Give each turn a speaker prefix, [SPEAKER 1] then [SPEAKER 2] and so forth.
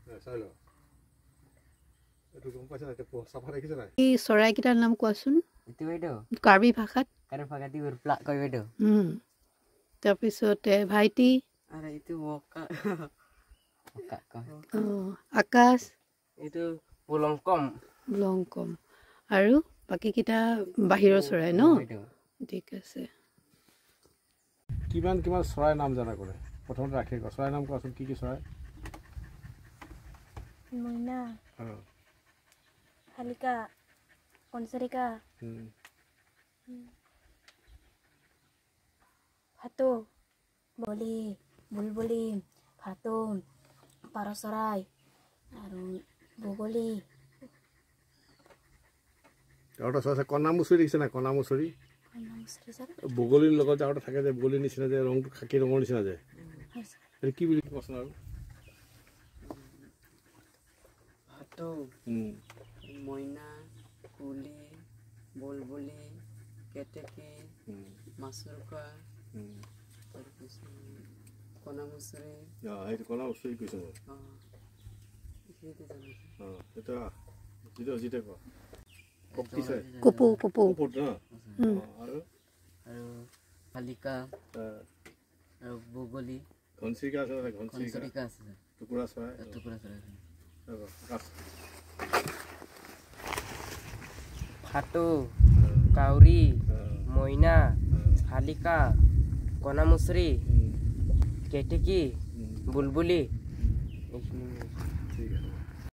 [SPEAKER 1] চাই লওঁ এইটো গম পাইছা নাই চাফা দেখিছা নাই
[SPEAKER 2] এই চৰাইকেইটাৰ নাম কোৱাচোন
[SPEAKER 3] Itu itu.
[SPEAKER 2] কাৰ্বি ভাষাত
[SPEAKER 3] Karena pagati berplak kau itu.
[SPEAKER 2] তাৰপিছতে ভাইটি
[SPEAKER 3] Ada itu woka. Woka kau.
[SPEAKER 2] আকাশ
[SPEAKER 3] Itu bulongkom.
[SPEAKER 2] লংকম আৰু বাকীকেইটা বাহিৰৰ চৰাই ন
[SPEAKER 3] Itu.
[SPEAKER 2] ঠিক আছে
[SPEAKER 1] কিমান কিমান চৰাই নাম জানা কৰে প্ৰথমতে ৰাখি কোৱা চৰাই নাম কোৱাচোন কি চৰাই
[SPEAKER 4] মইনা শালিকা কনচৰিকা ভাটৌ বলি বুলবুলি ভাটৌ পাৰ চৰাই আৰু বগলী
[SPEAKER 1] আৰু এটা চৰাই আছে কণামুচৰি দেখিছে নাই কণামুচৰি বগলীৰ লগত আৰু এটা থাকে যে বগলীৰ নিচিনা যে ৰংটো খাকী ৰঙৰ নিচিনা যে এইটো কি বুলি কোৱাচোন আৰু
[SPEAKER 3] Itu. Moina, kuli, bulbuli, keteki, masuruka, konamusuri.
[SPEAKER 1] এইটো কণামুচৰি কৈছে এটা যিটো কোৱা কপিছে
[SPEAKER 2] কুপু কুপু
[SPEAKER 1] কুপুত ন আৰু
[SPEAKER 3] Halika, bugoli,
[SPEAKER 1] ঘনচিৰিকা আছে ঘনচিৰিকা
[SPEAKER 3] konsurika asa.
[SPEAKER 1] টুকুৰা চৰাই
[SPEAKER 3] Tukura surat.
[SPEAKER 1] আকাশ
[SPEAKER 3] Hatu, kauri, moina, halika, konamusri, keteki, bulbuli.
[SPEAKER 1] ঠিক আছে